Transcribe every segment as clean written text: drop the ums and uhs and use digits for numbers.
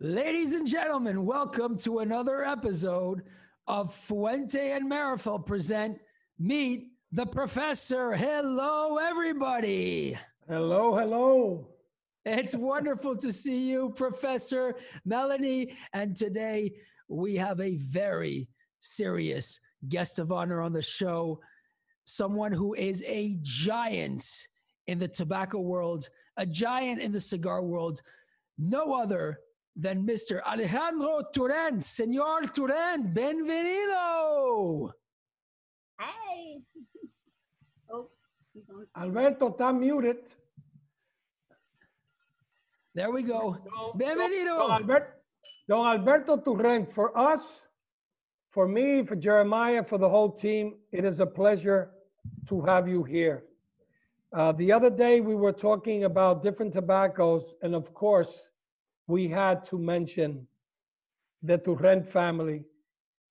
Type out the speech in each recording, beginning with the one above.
Ladies and gentlemen, welcome to another episode of Fuente and Meerapfel present Meet the Professor. Hello, everybody. Hello, hello. It's wonderful to see you, Professor Melanie. And today we have a very serious guest of honor on the show, someone who is a giant in the tobacco world, a giant in the cigar world, no other than Mr. Alejandro Turrent. Senor Turrent, bienvenido. Hey. Oh, Alberto, está muted. There we go. Bienvenido. Don Alberto Turrent, for us, for me, for Jeremiah, for the whole team, it is a pleasure to have you here. The other day, we were talking about different tobaccos, and of course, we had to mention the Turrent family,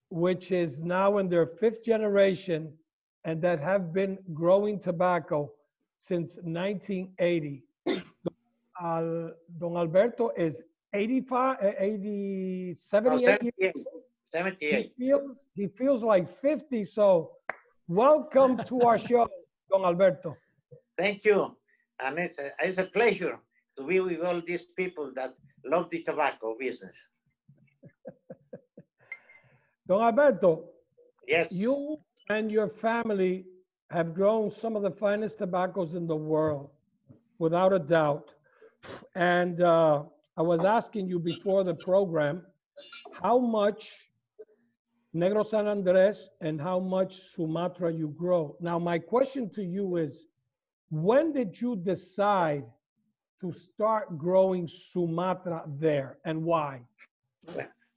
which is now in their 5th generation and that have been growing tobacco since 1980. Don Alberto is 78 years old. 78. He feels like 50, so welcome to our show, Don Alberto. Thank you. And it's a pleasure to be with all these people that love the tobacco business. Don Alberto, yes, you and your family have grown some of the finest tobaccos in the world, without a doubt. And I was asking you before the program, how much Negro San Andres and how much Sumatra you grow. Now, my question to you is, when did you decide to start growing Sumatra there, and why?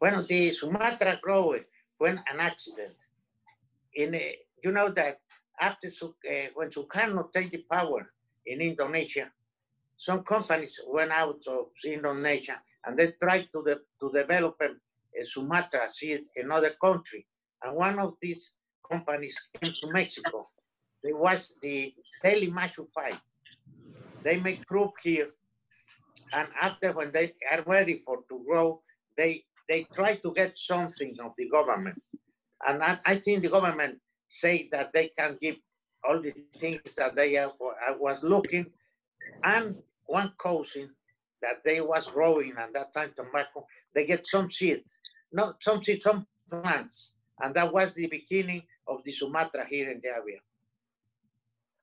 Well, the Sumatra growth went an accident. You know that after when Sukarno take the power in Indonesia, some companies went out of Indonesia and they tried to develop a Sumatra seed in another country. And one of these companies came to Mexico. It was the Daily Machu Pie. They make group here, and after when they are ready to grow, they try to get something of the government. And I think the government say that they can give all the things that they I was looking, and one cousin that they was growing at that time tobacco, they get some seed, some plants, and that was the beginning of the Sumatra here in the area.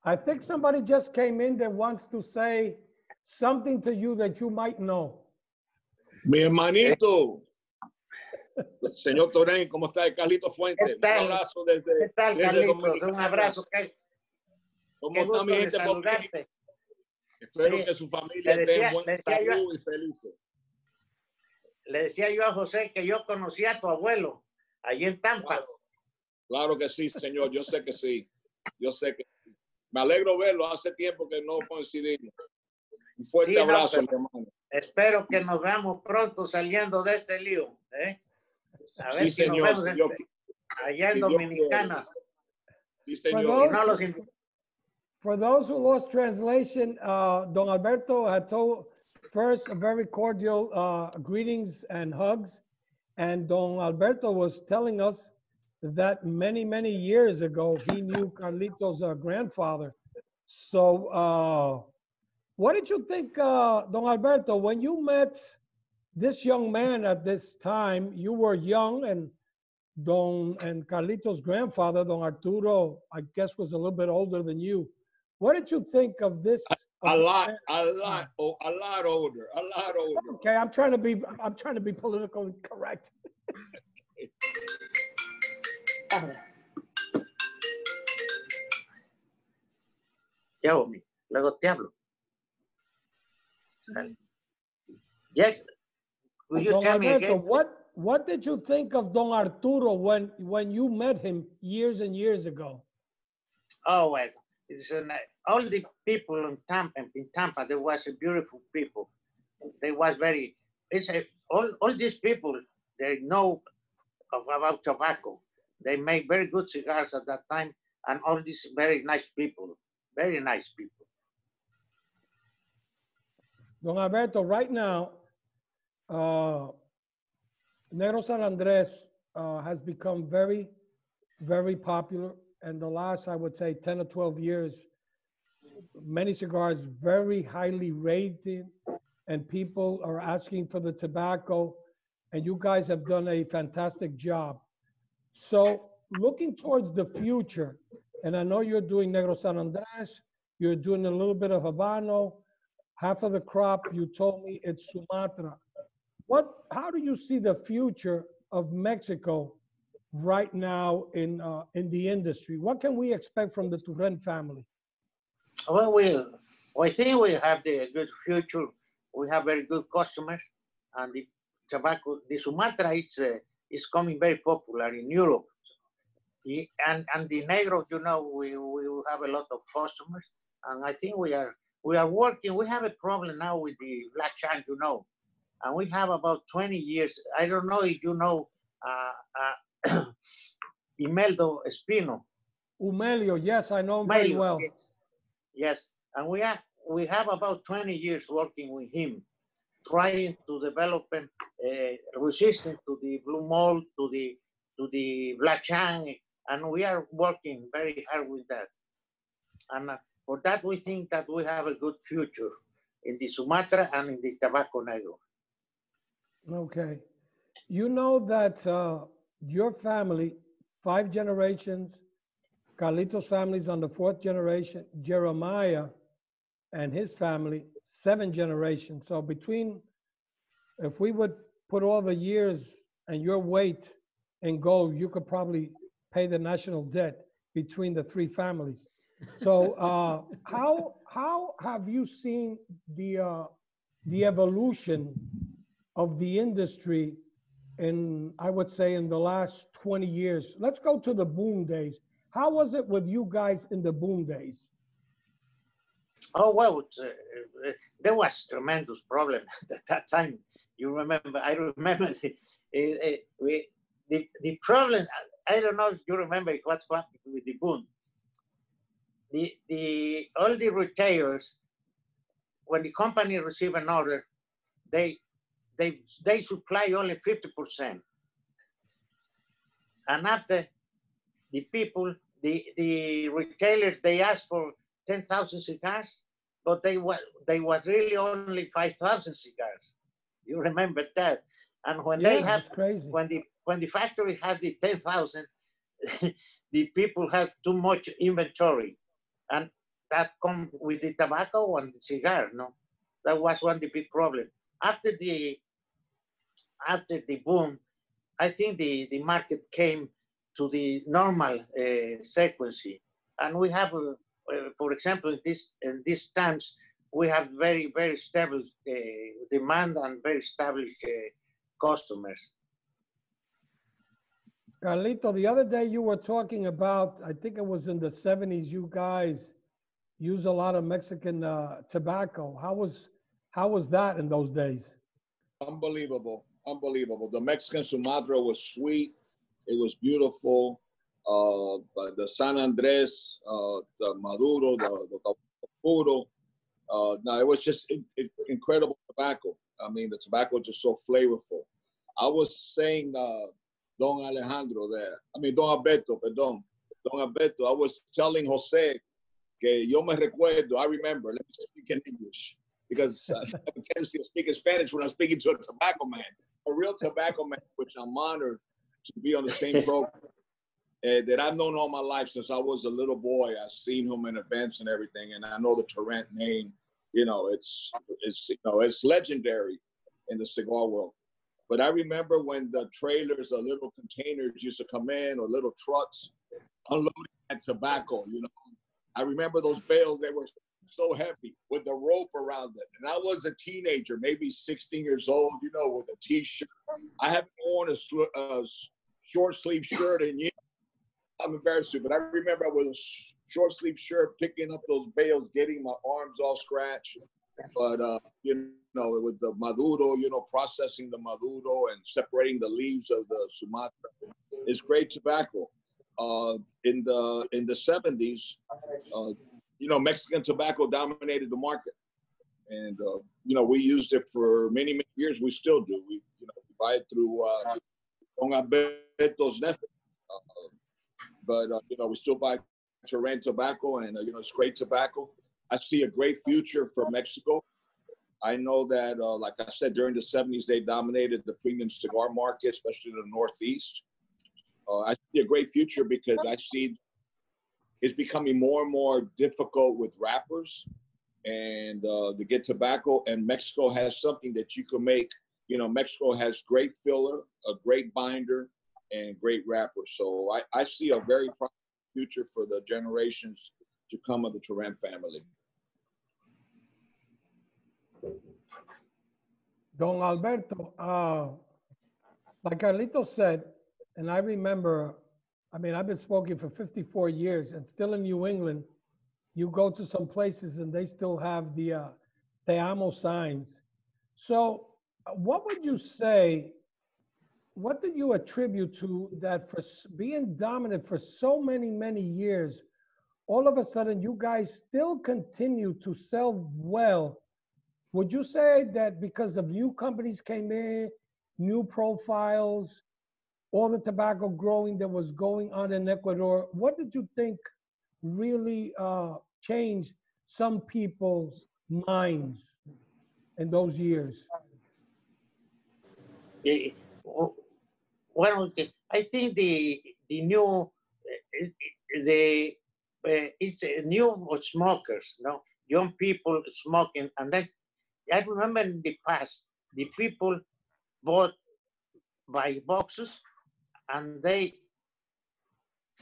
I think somebody just came in that wants to say something to you that you might know. Mi hermanito, señor Turrent, ¿cómo está? Carlito Fuente. Un abrazo desde Carlitos? Un abrazo. ¿Cómo está mi gente por aquí? Espero que su familia esté en buen salud y feliz. Le decía yo a José que yo conocí a tu abuelo allí en Tampa. Claro que sí, señor. Yo sé que sí. Yo sé que sí. Me alegro verlo. Hace tiempo que no coincidimos. Un fuerte abrazo, mi hermano. Espero que nos veamos pronto saliendo de este lío. A ver sí, si señor. nos vemos allá en Dominicana. Sí, señor. For those who lost translation, Don Alberto had told first a very cordial greetings and hugs. And Don Alberto was telling us that many, many years ago, he knew Carlito's grandfather. So what did you think, Don Alberto, when you met this young man at this time? You were young, and Carlito's grandfather, Don Arturo, I guess was a little bit older than you. What did you think of this? A lot older. Okay, I'm trying to be politically correct. Yo, luego te hablo. Yes. Will you Don tell me Alberto, again? what did you think of Don Arturo when you met him years and years ago? Oh, well, it's all the people in Tampa, there was a beautiful people. They was very, all these people, they know about tobacco. They make very good cigars at that time, and all these very nice people. Don Alberto, right now, Negro San Andres has become very, very popular. And the last, I would say, 10 or 12 years, many cigars very highly rated, and people are asking for the tobacco, and you guys have done a fantastic job. So looking towards the future, and I know you're doing Negro San Andres, you're doing a little bit of Habano, half of the crop, you told me it's Sumatra. How do you see the future of Mexico right now in the industry? What can we expect from the Turrent family? Well, I think we have the good future. We have very good customers, and the tobacco, the Sumatra, it's coming very popular in Europe. And the Negro, we have a lot of customers, and I think we are working. We have a problem now with the Black Chang, and we have about 20 years. I don't know if you know Imeldo Espino. Umelio, yes, I know him very well. Yes, and we have about 20 years working with him, trying to develop resistance to the blue mold, to the Black Chang, and we are working very hard with that. And for that, we think that we have a good future in the Sumatra and in the Tobacco Negro. Okay. You know that your family, 5 generations, Carlito's family is on the 4th generation, Jeremiah and his family, 7 generations. So if we would put all the years and your weight in gold, you could probably pay the national debt between the 3 families. So how have you seen the evolution of the industry I would say in the last 20 years? Let's go to the boom days. How was it with you guys in the boom days? Oh, well, there was tremendous problem at that time. I remember the problem. I don't know if you remember what happened with the boom. All the retailers, when the company receive an order, they supply only 50%. And after the people, the retailers, they asked for 10,000 cigars, but they was really only 5,000 cigars. You remember that? And when they have, crazy. When the factory had the 10,000, the people had too much inventory, and that comes with the tobacco and the cigar. No, that was one of the big problem. After the boom, I think the market came to the normal sequence, and we have, for example, in these times, we have very, very stable demand and very established customers. Carlito, the other day you were talking about, I think it was in the 70s, you guys use a lot of Mexican tobacco. How was that in those days? Unbelievable. The Mexican Sumatra was sweet. It was beautiful. The San Andres, the Maduro, the Puro. No, it was just incredible tobacco. I mean, the tobacco was just so flavorful. I was saying, Don Alberto, perdón. Don Alberto, I was telling Jose que yo me recuerdo, I remember, let me speak in English, because I have a tendency to speak in Spanish when I'm speaking to a tobacco man, a real tobacco man, which I'm honored to be on the same program. that I've known all my life since I was a little boy. I've seen him in events and everything, and I know the Turrent name. You know, it's legendary in the cigar world. But I remember when the trailers or little containers used to come in, or little trucks unloading that tobacco. You know, I remember those bales. They were so heavy with the rope around it. And I was a teenager, maybe 16 years old. You know, with a T-shirt. I haven't worn a short sleeve shirt in years. I'm embarrassed to, but I remember I was a short sleeve shirt picking up those bales, getting my arms all scratched. But, you know, with the Maduro, you know, processing the Maduro and separating the leaves of the Sumatra is great tobacco. In the 70s, you know, Mexican tobacco dominated the market. And, you know, we used it for many, many years. We still do. We buy it through Don Alberto's nephew. But, you know, we still buy Turrent tobacco, and, you know, it's great tobacco. I see a great future for Mexico. I know that, like I said, during the 70s, they dominated the premium cigar market, especially in the Northeast. I see a great future because I see it's becoming more and more difficult with wrappers and to get tobacco. And Mexico has something that you can make. You know, Mexico has great filler, a great binder, and great wrappers. So I see a very promising future for the generations to come of the Turrent family. Don Alberto, like Carlito said, and I remember, I mean, I've been smoking for 54 years, and still in New England, you go to some places and they still have the Te Amo signs. So what would you say, what do you attribute to that for being dominant for so many, many years, all of a sudden you guys still continue to sell well? Would you say that because of new companies came in, new profiles, all the tobacco growing that was going on in Ecuador, what did you think really changed some people's minds in those years? Well, I think the new it's new smokers, you know, young people smoking, and then I remember in the past the people bought by boxes and they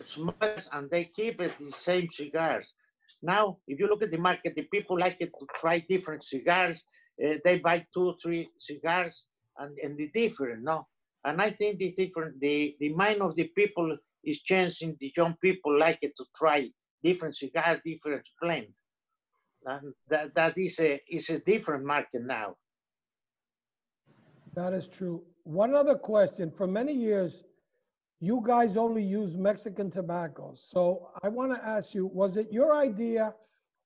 smoke and they keep it the same cigars. Now, if you look at the market, the people like it to try different cigars. They buy 2 or 3 cigars and the different, no? And I think the mind of the people is changing. The young people like it to try different cigars, different blends. And that is a different market now. That is true. One other question. For many years, you guys only use Mexican tobacco. So I want to ask you, was it your idea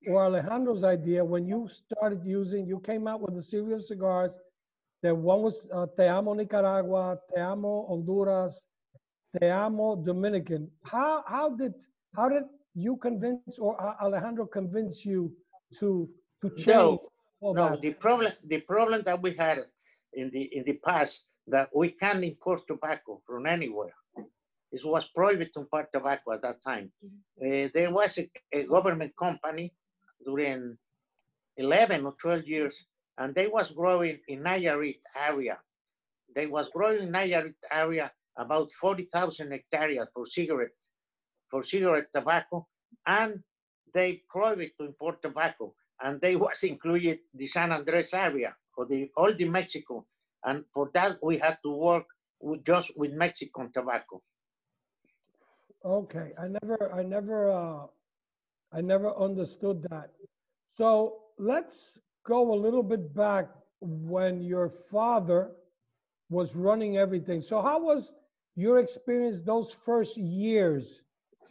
or Alejandro's idea when you started using, you came out with a series of cigars that one was Te Amo Nicaragua, Te Amo Honduras, Te Amo Dominican. How did you convince, or Alejandro convince you to change? No, the problem that we had in the past, that we can't import tobacco from anywhere. It was prohibited to import tobacco at that time. There was a government company during 11 or 12 years, and they was growing in Nayarit area. They was growing in Nayarit area about 40,000 hectares for cigarette tobacco, and they prohibited to import tobacco. And they was included the San Andres area for all the Mexico. And for that, we had to work just with Mexican tobacco. Okay, I never understood that. So let's go a little bit back when your father was running everything. So how was your experience those first years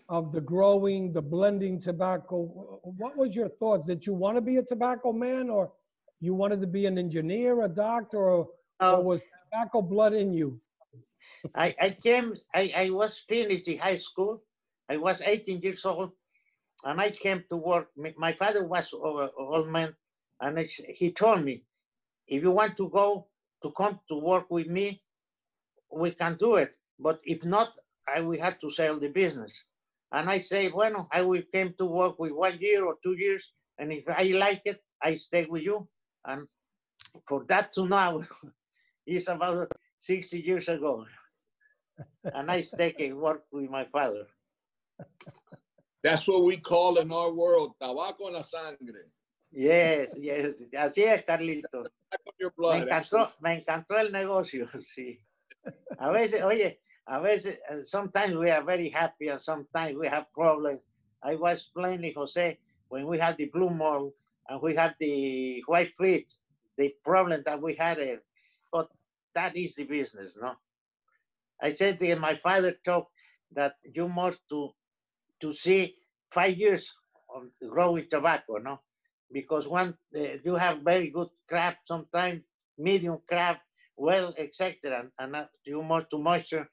of the growing, the blending tobacco? What was your thoughts? Did you want to be a tobacco man, or you wanted to be an engineer, a doctor, or was tobacco blood in you? I was finished the high school. I was 18 years old, and I came to work. My father was an old man, and he told me, if you want to come to work with me, we can do it. But if not, we had to sell the business. And I say, bueno, I will came to work with 1 year or 2 years, and if I like it, I stay with you. And for that to now, it's about 60 years ago. And I stay and work with my father. That's what we call in our world, tabaco en la sangre. Yes, yes. Así es, Carlito. Your blood, me encantó el negocio, sí. A veces, oye, a veces, sometimes we are very happy and sometimes we have problems. I was explaining, Jose, when we had the Blue Mold and we had the White Fleet, the problem that we had, but that is the business, no? I said that my father talked that you must to see 5 years of growing tobacco, no? Because one, you have very good crop, sometimes medium crop, well, etc. And you must to moisture,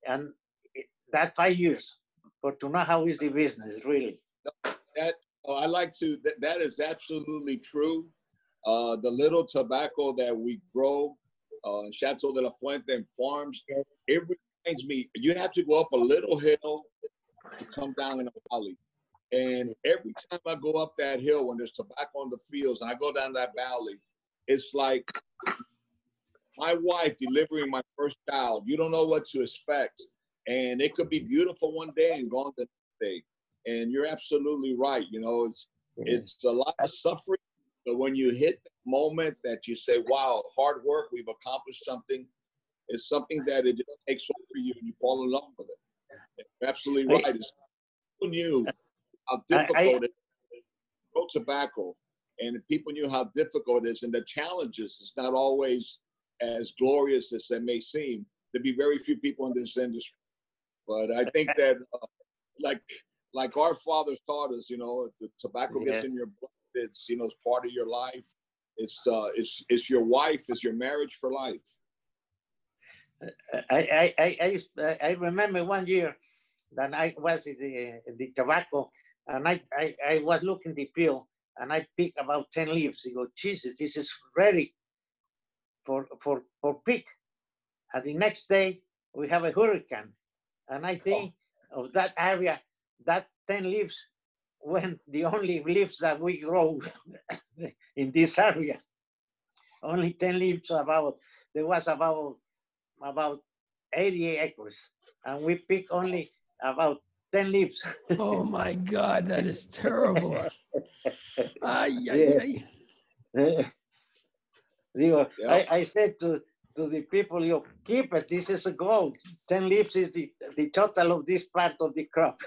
and that 5 years, but to know how is the business, really. I like to, that is absolutely true. The little tobacco that we grow in Chateau de la Fuente and farms, it reminds me, you have to go up a little hill to come down in a valley. And every time I go up that hill when there's tobacco on the fields and I go down that valley, it's like my wife delivering my first child. You don't know what to expect. And it could be beautiful one day and gone the next day. And you're absolutely right. You know, it's a lot of suffering. But when you hit the moment that you say, wow, hard work, we've accomplished something, it's something that it just takes over you and you fall in love with it. You're absolutely right. It's people knew how difficult it is to grow tobacco. And people knew how difficult it is. And the challenges, it's not always as glorious as it may seem. There'd be very few people in this industry. But I think that, like our fathers taught us, you know, the tobacco gets in your blood. It's, you know, it's part of your life. It's your wife. It's your marriage for life. I remember 1 year that I was in the tobacco, and I was looking the pill, and I picked about 10 leaves. I go, Jesus, this is ready for pick. And the next day we have a hurricane, and I think of that area, that 10 leaves when the only leaves that we grow in this area. Only 10 leaves there was about 80 acres, and we pick only about 10 leaves. Oh my God, that is terrible. I said to the people, you keep it, this is a gold. 10 leaves is the total of this part of the crop.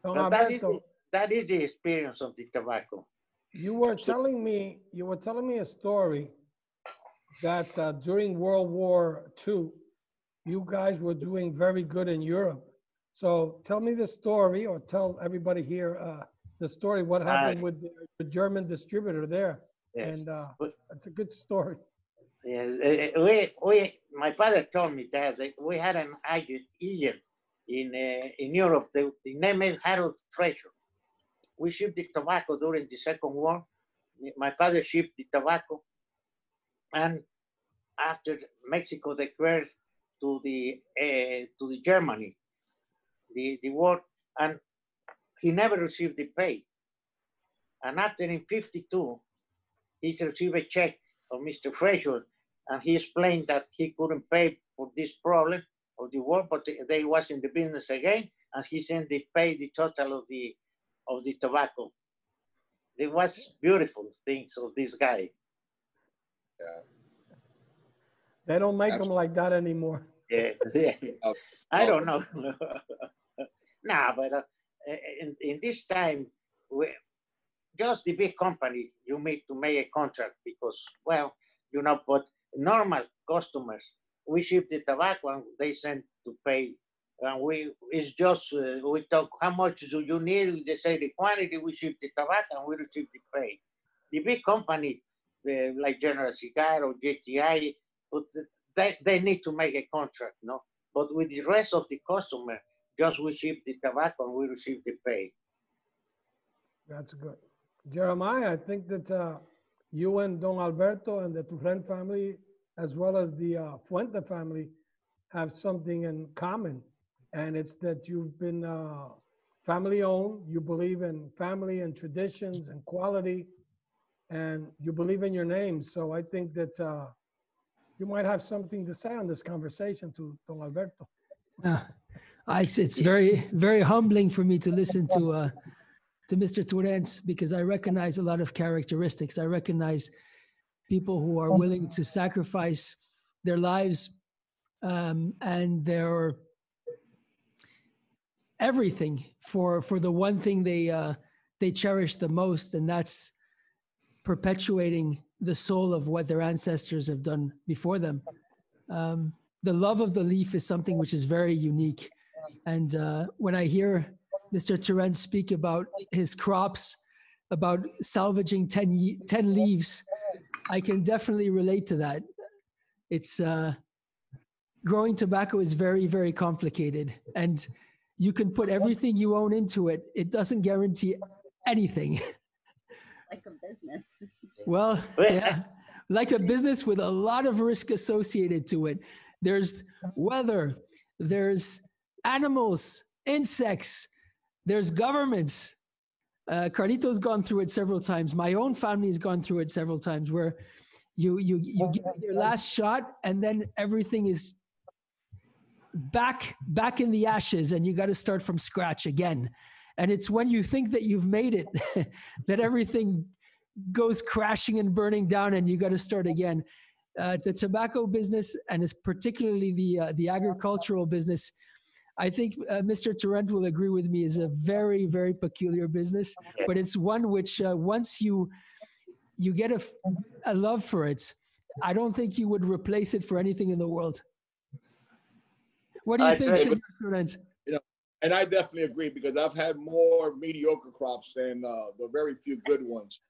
But that is the experience of the tobacco. You were telling me a story that during World War II, you guys were doing very good in Europe. So tell me the story, or tell everybody here the story, what happened with the German distributor there. Yes. And it's a good story. Yes, my father told me that we had an agent in Europe. The name is Harold Treasure. We shipped the tobacco during the Second War. My father shipped the tobacco, and after Mexico declared to the Germany the war, and he never received the pay. And after in 52, he received a check from Mr. Fraser, and he explained that he couldn't pay for this problem of the war, but they was in the business again, and he sent the pay the total of the tobacco. It was beautiful things of this guy. Yeah. They don't make them like that anymore. Yeah. I don't know. Nah, but in this time, just the big company, you need to make a contract because, well, you know, but normal customers, we ship the tobacco and they send to pay. And it's just, we talk, how much do you need? They say the quantity, we ship the tobacco and we receive the pay. The big company, like General Cigar or JTI, but they need to make a contract, no? But with the rest of the customer, just we ship the tobacco and we receive the pay. That's good. Jeremiah, I think that you and Don Alberto and the Turrent family, as well as the Fuente family, have something in common, and it's that you've been family owned. You believe in family and traditions and quality, and you believe in your name. So I think that you might have something to say on this conversation to Don Alberto. It's very, very humbling for me to listen to Mr. Turrent, because I recognize a lot of characteristics. I recognize people who are willing to sacrifice their lives and their everything for the one thing they cherish the most, and that's perpetuating the soul of what their ancestors have done before them. The love of the leaf is something which is very unique. And when I hear Mr. Turrent speak about his crops, about salvaging 10 leaves, I can definitely relate to that. It's growing tobacco is very, very complicated, and you can put everything you own into it. It doesn't guarantee anything. Like a business. Well, yeah, like a business with a lot of risk associated to it. There's weather, there's animals, insects, there's governments. Carlito's gone through it several times. My own family has gone through it several times, where you give it your last shot, and then everything is back in the ashes, and you got to start from scratch again. And it's when you think that you've made it that everything goes crashing and burning down, and you got to start again. The tobacco business, and it's particularly the agricultural business, I think Mr. Turrent will agree with me, is a very, very peculiar business, but it's one which once you get a love for it, I don't think you would replace it for anything in the world. What do you think, Senor Turrent? And I definitely agree, because I've had more mediocre crops than the very few good ones.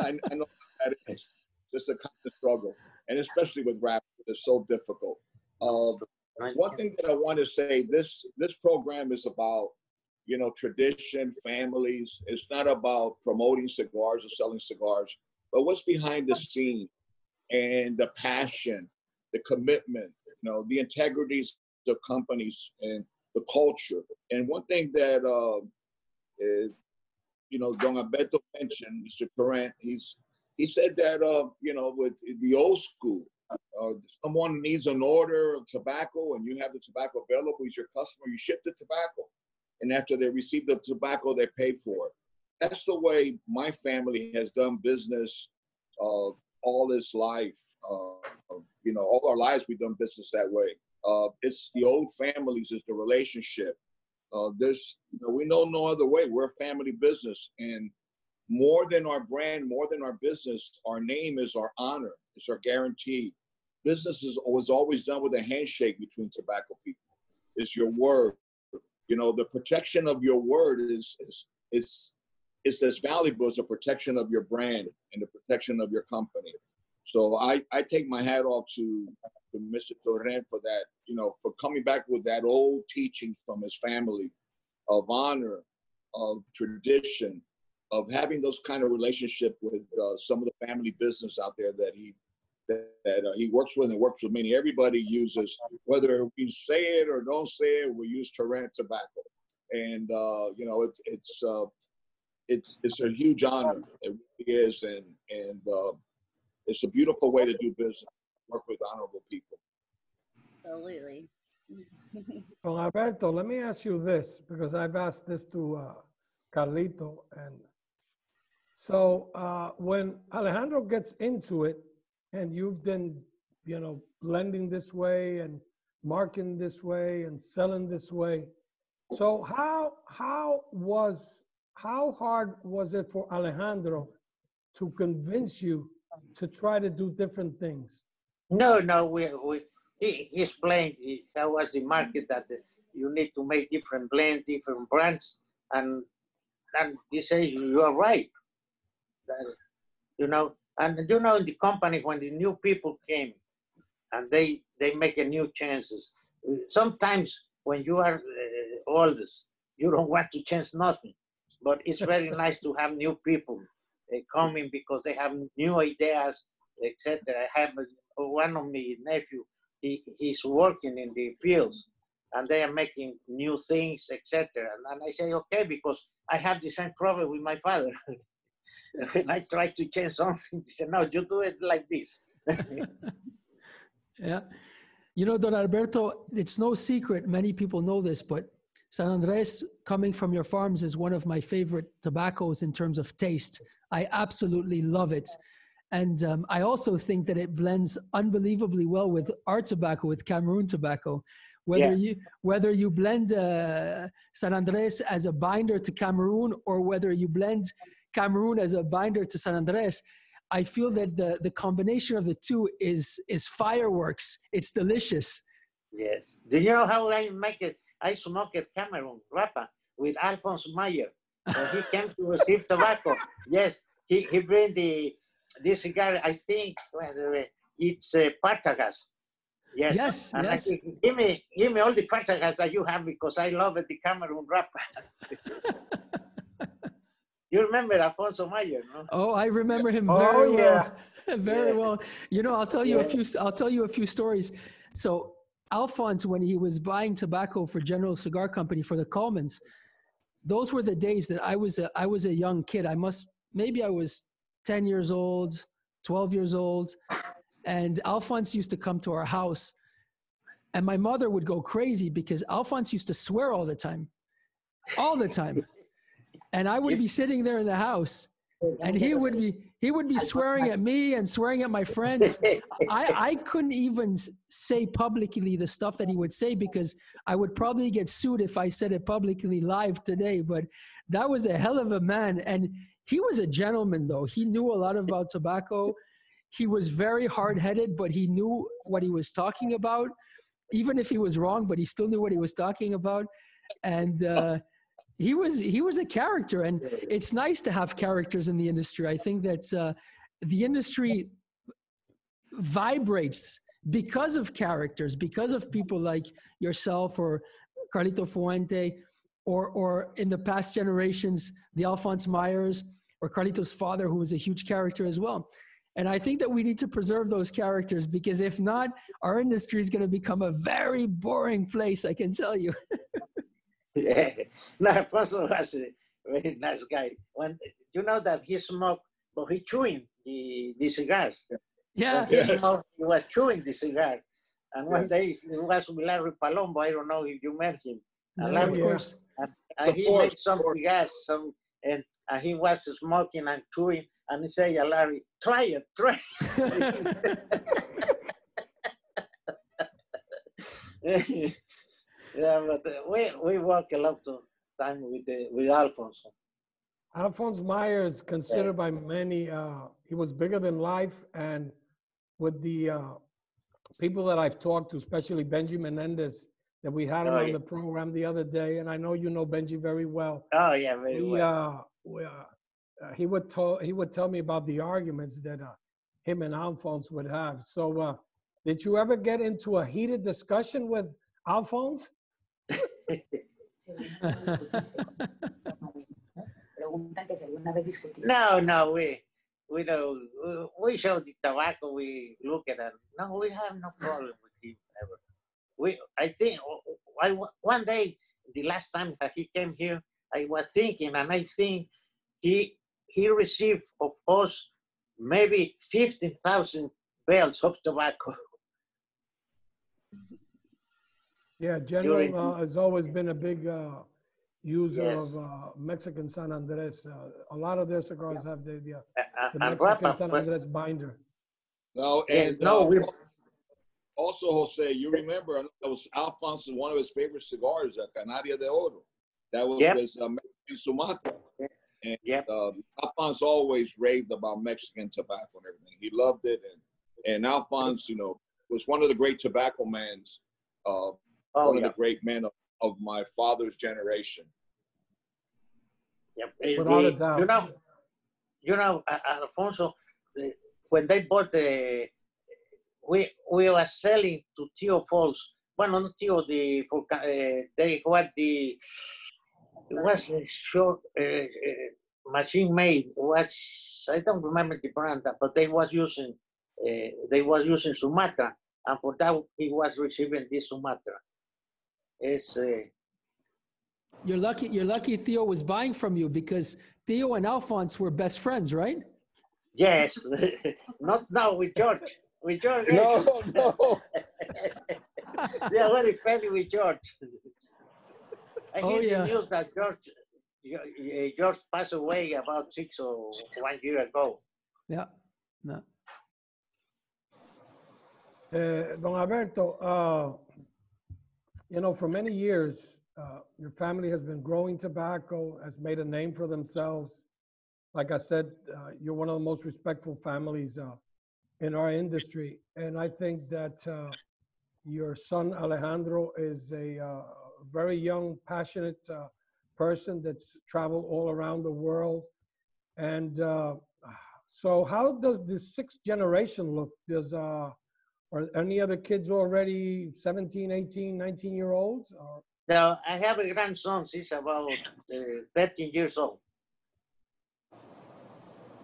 I know that is. It's a constant struggle, and especially with rap, it's so difficult. One thing that I want to say, this program is about, tradition, families. It's not about promoting cigars or selling cigars, but what's behind the scene, and the passion, the commitment, the integrities of companies, and the culture. And one thing that Don Alberto mentioned, Mr. Turrent, he said that with the old school, someone needs an order of tobacco and you have the tobacco available, he's your customer, you ship the tobacco, and after they receive the tobacco, they pay for it. That's the way my family has done business all its life. All our lives we've done business that way. It's the old families, is the relationship. We know no other way. We're a family business, and more than our brand, more than our business, our name is our honor. It's our guarantee. Business was always done with a handshake between tobacco people. It's your word. The protection of your word is as valuable as the protection of your brand and the protection of your company. So I take my hat off to Mr. Turrent for that, for coming back with that old teaching from his family of honor, of tradition, of having those kind of relationship with some of the family business out there that he works with, and works with many. Everybody uses, whether we say it or don't say it, we use Turrent tobacco, and it's a huge honor. It really is, and it's a beautiful way to do business. Work with honorable people. Absolutely. Well, Alberto, let me ask you this, because I've asked this to Carlito, and so when Alejandro gets into it, and you've been, blending this way and marketing this way and selling this way, so how hard was it for Alejandro to convince you to try to do different things? No, he explained how was the market, that you need to make different blends, different brands, and he says you are right. And in the company, when the new people came and they make a new chances, sometimes when you are oldest, you don't want to change nothing, but it's very nice to have new people coming because they have new ideas, etc. I have one of my nephew he's working in the fields, and they are making new things, etc. And I say, okay, because I have the same problem with my father. When I try to change something, he said, no, you do it like this. Yeah. You know, Don Alberto, it's no secret, many people know this, but San Andres, coming from your farms, is one of my favorite tobaccos in terms of taste. I absolutely love it. And I also think that it blends unbelievably well with our tobacco, with Cameroon tobacco. Whether you blend San Andres as a binder to Cameroon, or whether you blend Cameroon as a binder to San Andres, I feel that the combination of the two is fireworks. It's delicious. Yes. Do you know how I make it? I smoked Cameroon Rapa with Alphonse Meyer. When he came to receive tobacco, yes, he bring this cigar. I think it's Partagas. Yes. Yes. And yes. I think, give me all the Partagas that you have, because I love it, the Cameroon Rapa. You remember Alfonso Meyer, no? Oh, I remember him Oh, very yeah. well. Very Yeah. well. You know, I'll tell you Yeah. a few stories. So Alphonse, when he was buying tobacco for General Cigar Company for the Colemans, those were the days that I was a young kid. Maybe I was 10 years old, 12 years old. And Alphonse used to come to our house, and my mother would go crazy because Alphonse used to swear all the time. And I would be sitting there in the house, and he would be swearing at me and swearing at my friends. I couldn't even say publicly the stuff that he would say, because I would probably get sued if I said it publicly live today. But that was a hell of a man. And he was a gentleman, though. He knew a lot about tobacco. He was very hard-headed, but he knew what he was talking about, even if he was wrong, but he still knew what he was talking about. And he was a character, and it's nice to have characters in the industry. I think that the industry vibrates because of characters, because of people like yourself or Carlito Fuente, or in the past generations, the Alphonse Myers or Carlito's father, who was a huge character as well. And I think that we need to preserve those characters, because if not, our industry is going to become a very boring place, I can tell you. Yeah. No, Alfonso was a very nice guy. When you know that he smoked, but he chewing the cigars. Yeah. When he smoked, he was chewing the cigar. And one day he was with Larry Palombo. I don't know if you met him. And No, Larry, of course. and he made some cigars, and he was smoking and chewing. And he said, Larry, try it. Yeah, but we work a lot of time with Alfonso. Alphonse Meyer is considered by many, he was bigger than life. And with the people that I've talked to, especially Benji Menendez, that we had him on the program the other day, and I know you know Benji very well. Oh, yeah, very well. He would tell me about the arguments that him and Alphonse would have. So did you ever get into a heated discussion with Alphonse? No, we don't. We show the tobacco, we look at it. No, we have no problem with him ever. I think one day, the last time that he came here, I was thinking, and I think he received of us maybe 15,000 bales of tobacco. Yeah, General has always been a big user of Mexican San Andres. A lot of their cigars have the Mexican San Andres binder. No, and also, Jose, you remember that was Alfonso, one of his favorite cigars, Canaria de Oro. That was his Mexican Sumatra. And Alfonso always raved about Mexican tobacco and everything. He loved it. And Alfonso, was one of the great tobacco men, one of the great men of my father's generation. Without a doubt. Alfonso, when they bought we were selling to Tio Falls. Well, not Tio, they got it was a short machine made. I don't remember the brand, but they was using Sumatra, and for that he was receiving this Sumatra. It's You're lucky Theo was buying from you, because Theo and Alphonse were best friends, right? yes, not now with George. With George, No, no. they are very friendly with George. I Oh, hear yeah. the news that George passed away about 6 or 1 year ago. Yeah. No. Don Alberto, you know, for many years, your family has been growing tobacco, has made a name for themselves. Like I said, you're one of the most respectful families in our industry. And I think that your son Alejandro is a very young, passionate person that's traveled all around the world. And so how does the sixth generation look? Are any other kids already 17, 18, 19-year-olds? Now, I have a grandson, he's about 13 years old.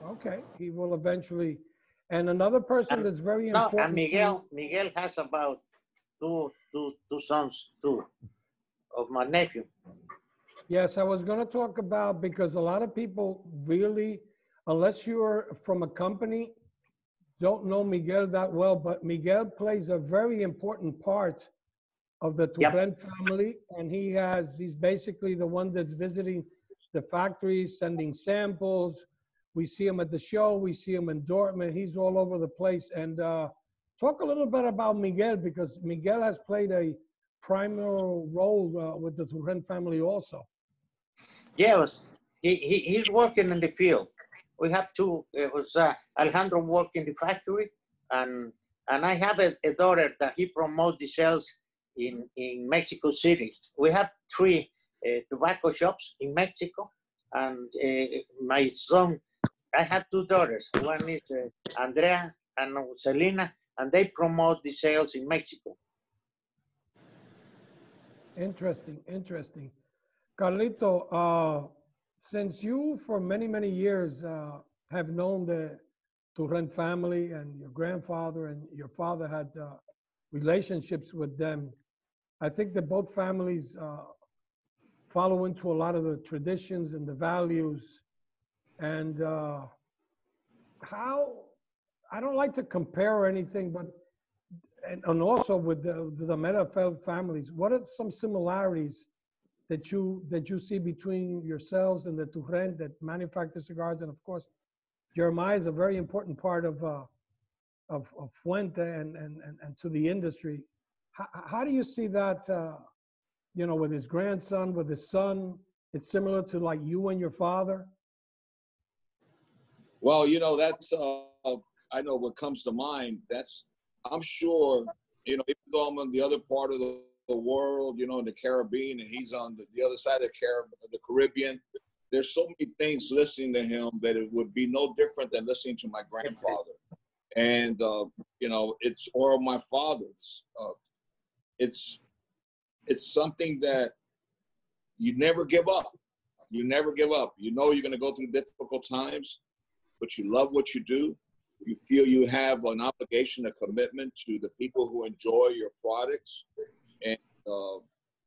Okay, he will eventually. And another person that's very No, important. and Miguel has about two sons too, of my nephew. Yes, I was going to talk about, because a lot of people really, unless you're from a company, don't know Miguel that well, but Miguel plays a very important part of the Turrent family, and he's basically the one that's visiting the factories, sending samples. We see him at the show, we see him in Dortmund, he's all over the place. And talk a little bit about Miguel, because Miguel has played a primary role with the Turrent family also. Yes, he's working in the field. We have two. It was Alejandro work in the factory, and I have a daughter that he promotes the sales in Mexico City. We have 3 tobacco shops in Mexico, and my son, I have 2 daughters. One is Andrea and Selena, and they promote the sales in Mexico. Interesting, interesting. Carlito, since you for many, many years have known the Turrent family, and your grandfather and your father had relationships with them, I think that both families follow into a lot of the traditions and the values. And how, I don't like to compare or anything, but, and also with the Meerapfel families, what are some similarities that you see between yourselves and the Turrent that manufacture cigars? And of course, Jeremiah is a very important part of Fuente and to the industry. How do you see that, you know, with his grandson, with his son? It's similar to like you and your father? Well, you know, that's, I know what comes to mind. I'm sure, you know, even though I'm on the other part of the world, you know, in the Caribbean, and he's on the other side of the Caribbean, there's so many things listening to him that it would be no different than listening to my grandfather. And, you know, or my father's. It's something that you never give up. You never give up. You know you're going to go through difficult times, but you love what you do. You feel you have an obligation, a commitment to the people who enjoy your products. And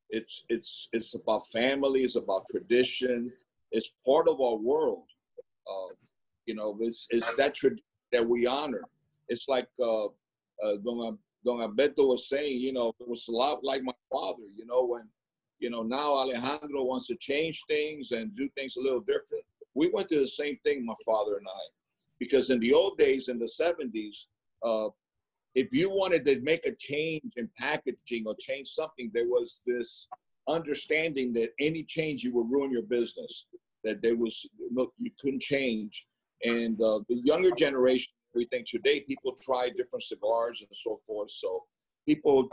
it's about family, it's about tradition, it's part of our world. You know, it's that tradition that we honor. It's like Don Alberto was saying, you know, it was a lot like my father, you know, when, you know, now Alejandro wants to change things and do things a little different. We went through the same thing, my father and I, because in the old days, in the 70s, if you wanted to make a change in packaging or change something, there was this understanding that any change you would ruin your business, that there was, you couldn't change. And the younger generation, everything today, people try different cigars and so forth. So people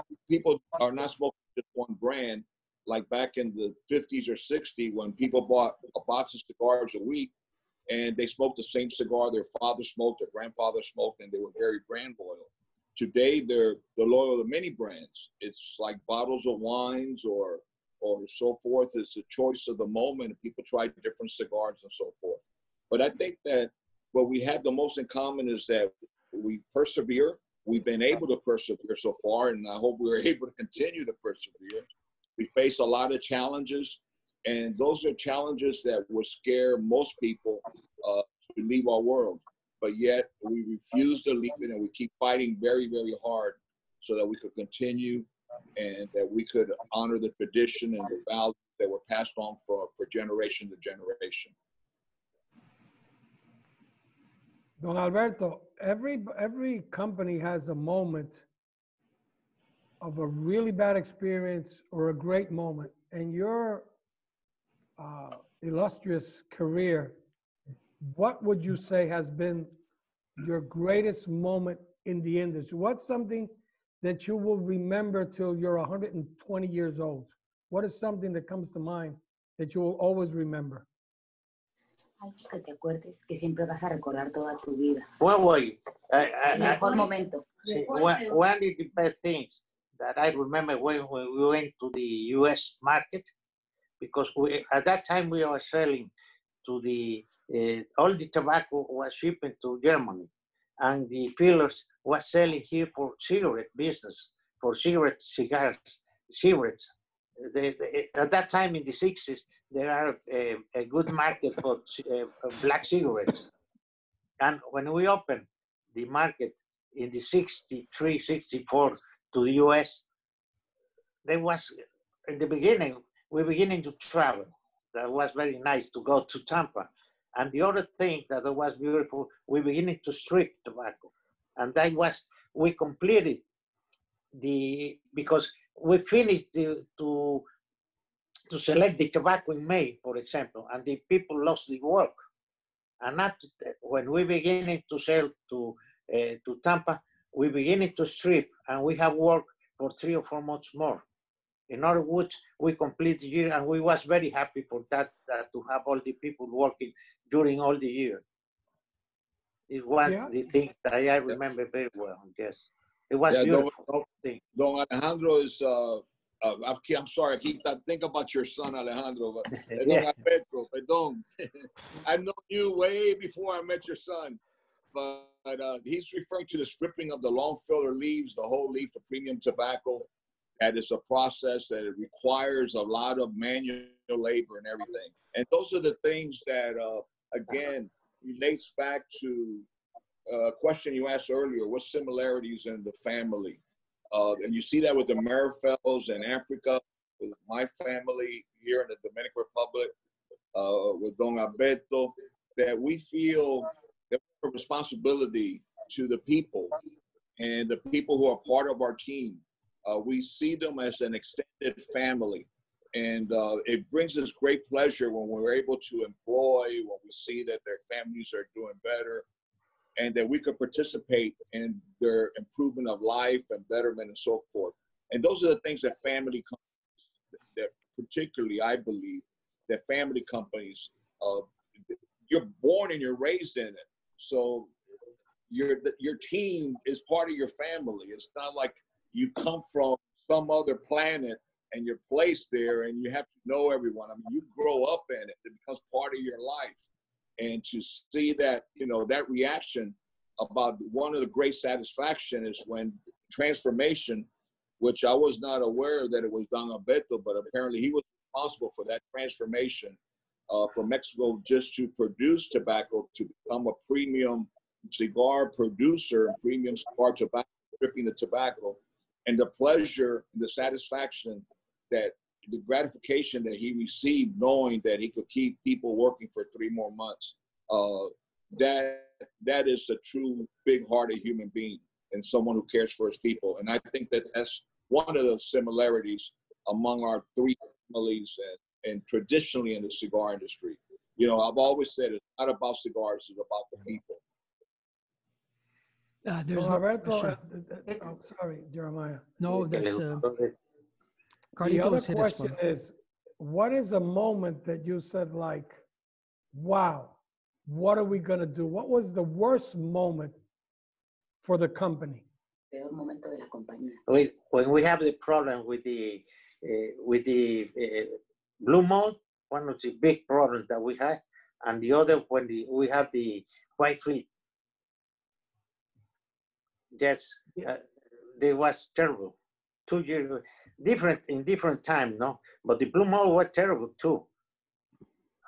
are not smoking just one brand, like back in the 50s or 60s when people bought a box of cigars a week and they smoked the same cigar their father smoked, their grandfather smoked, and they were very brand loyal. Today, they're loyal to many brands. It's like bottles of wines or so forth. It's a choice of the moment, and people try different cigars and so forth. But I think that what we have the most in common is that we persevere, we've been able to persevere so far, and I hope we're able to continue to persevere. We face a lot of challenges, and those are challenges that would scare most people to leave our world. But yet we refuse to leave it, and we keep fighting very, very hard so that we could continue and that we could honor the tradition and the values that were passed on for generation to generation. Don Alberto, every company has a moment of a really bad experience or a great moment. And your illustrious career, what would you say has been your greatest moment in the industry? What's something that you will remember till you're 120 years old? What is something that comes to mind that you will always remember? Algo que te acuerdes que siempre vas a recordar toda tu vida. Well, El mejor momento. one of the best things that I remember when we went to the U.S. market, because at that time we were selling to all the tobacco was shipping to Germany, and the fillers was selling here for cigarette business, for cigars. At that time in the 60s, there are a good market for black cigarettes. And when we opened the market in the 63, 64 to the US, there was, in the beginning, we were beginning to travel. That was very nice to go to Tampa. And the other thing that was beautiful, we beginning to strip tobacco. And that was, we completed because we finished to select the tobacco in May, for example, and the people lost the work. And after that, when we beginning to sell to Tampa, we beginning to strip, and we have work for 3 or 4 months more. In other words, we complete the year, and we was very happy for that to have all the people working during all the year. It was the thing that I remember very well. Yes, it was beautiful. Don Alejandro is. I'm sorry, I keep thinking about your son Alejandro, but Don Alberto, perdón. I know you way before I met your son, but he's referring to the stripping of the long filler leaves, the whole leaf, the premium tobacco. That is a process that it requires a lot of manual labor and everything. And those are the things that, again, relates back to a question you asked earlier, what similarities in the family? And you see that with the Meerapfels in Africa, with my family here in the Dominican Republic, with Don Alberto, that we feel that we have a responsibility to the people and the people who are part of our team. We see them as an extended family. And it brings us great pleasure when we're able to employ, when we see that their families are doing better, and that we could participate in their improvement of life and betterment and so forth. And those are the things that family companies, that particularly I believe, that family companies, you're born and you're raised in it. So your team is part of your family. It's not like you come from some other planet and you're placed there and you have to know everyone. I mean, you grow up in it. It becomes part of your life. And to see that, you know, that reaction about one of the great satisfaction is when transformation, which I was not aware that it was Don Alberto, but apparently he was responsible for that transformation from Mexico just to produce tobacco to become a premium cigar producer, premium cigar tobacco, stripping the tobacco, and the pleasure, the satisfaction that the gratification that he received knowing that he could keep people working for 3 more months, that is a true big-hearted human being and someone who cares for his people. And I think that that's one of the similarities among our 3 families and traditionally in the cigar industry. You know, I've always said it's not about cigars, it's about the people. There's Roberto, sorry, Jeremiah. no, that's The other Carlito's hit us question one. is, what is a moment that you said like, wow, what are we going to do? What was the worst moment for the company? Peor momento de la compañía. When we have the problem with the blue mold, one of the big problems that we had, and the other when we have the white fleet. Yes, it was terrible. 2 years, different in different time, no? But the Blue Mold was terrible too.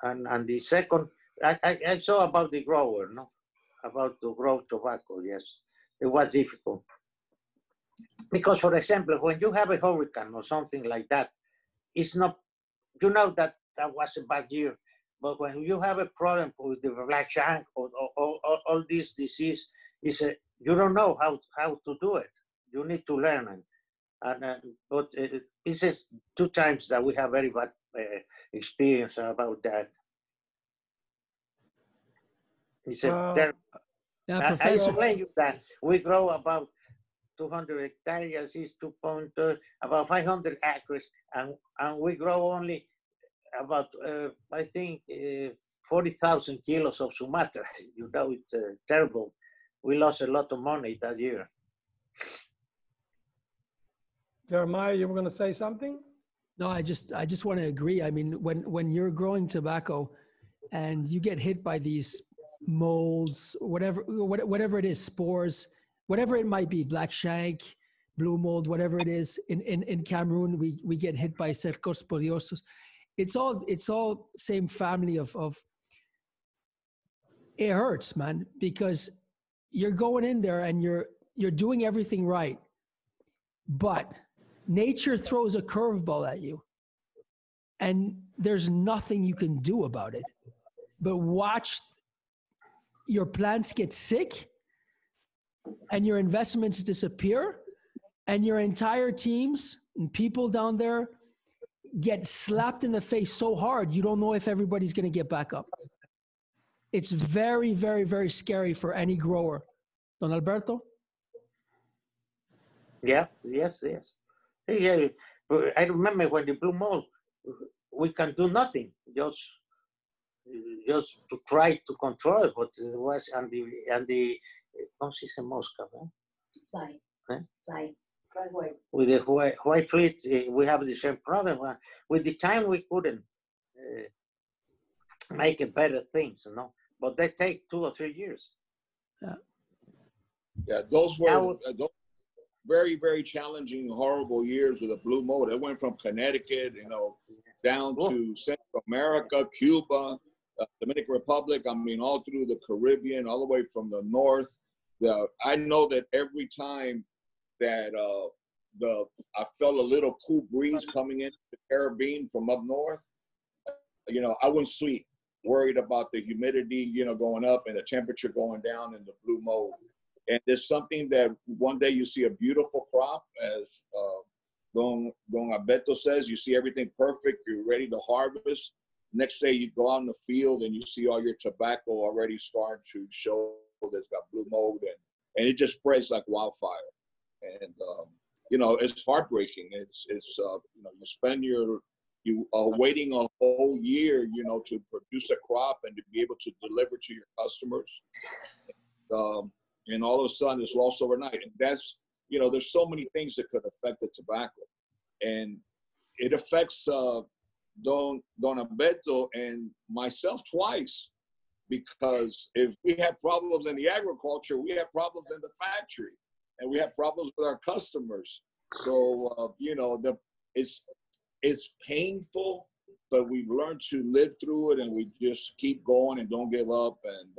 And the second, I saw about the grower, no? About to grow tobacco, yes. It was difficult. Because, for example, when you have a hurricane or something like that, it's not, you know that was a bad year. But when you have a problem with the black shank or all this disease, you don't know how to do it. You need to learn. But this is 2 times that we have very bad experience about that. It's a terrible. Yeah, I Professor. explain you that we grow about 200 hectares, is about 500 acres, and we grow only about, I think, 40,000 kilos of Sumatra. You know, it's terrible. We lost a lot of money that year. Jeremiah, you were going to say something? No, I just want to agree. I mean, when you're growing tobacco and you get hit by these molds, whatever it is, spores, whatever it might be, black shank, blue mold, whatever it is, in Cameroon, we get hit by cercosporiosis. It's all same family of it hurts, man, because you're going in there and you're doing everything right, but nature throws a curveball at you and there's nothing you can do about it. But watch your plants get sick and your investments disappear and your entire teams and people down there get slapped in the face so hard, you don't know if everybody's going to get back up. It's very, very, very scary for any grower. Don Alberto? Yeah, yes. Yeah, I remember when the blue mold, we can do nothing, just to try to control it, but it was, and the ¿cómo se dice mosca? With the white fleet, we have the same problem. With the time, we couldn't make it better things, you know, but they take 2 or 3 years. Yeah, those were very, very challenging, horrible years with the blue mold. It went from Connecticut, down to Central America, Cuba, Dominican Republic. I mean, all through the Caribbean, all the way from the north. I know that every time that I felt a little cool breeze coming into the Caribbean from up north, I wouldn't sleep, worried about the humidity, going up and the temperature going down in the blue mold. And there's something that one day you see a beautiful crop, as Don Alberto says, you see everything perfect, you're ready to harvest. Next day you go out in the field and you see all your tobacco already starting to show that it's got blue mold, and it just spreads like wildfire. And it's heartbreaking. It's you spend you waiting a whole year, to produce a crop and to be able to deliver to your customers. And all of a sudden it's lost overnight. And that's, there's so many things that could affect the tobacco. And it affects Don Alberto and myself twice, because if we have problems in the agriculture, we have problems in the factory, and we have problems with our customers. So, it's painful, but we've learned to live through it, and we just keep going and don't give up. And,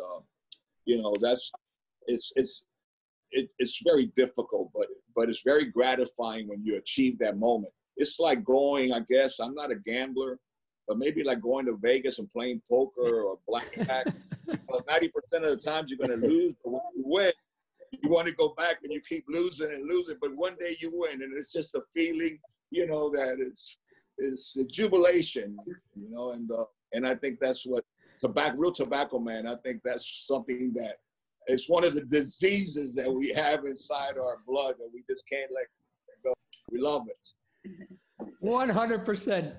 it's very difficult, but it's very gratifying when you achieve that moment. It's like going, I guess, I'm not a gambler, but maybe like going to Vegas and playing poker or blackjack. 90% of the times you're going to lose, but when you win, you want to go back and you keep losing and losing, but one day you win, and it's just a feeling, that it's a jubilation, and I think that's what real tobacco, man. I think that's something that it's one of the diseases that we have inside our blood that we just can't let go. We love it. 100%.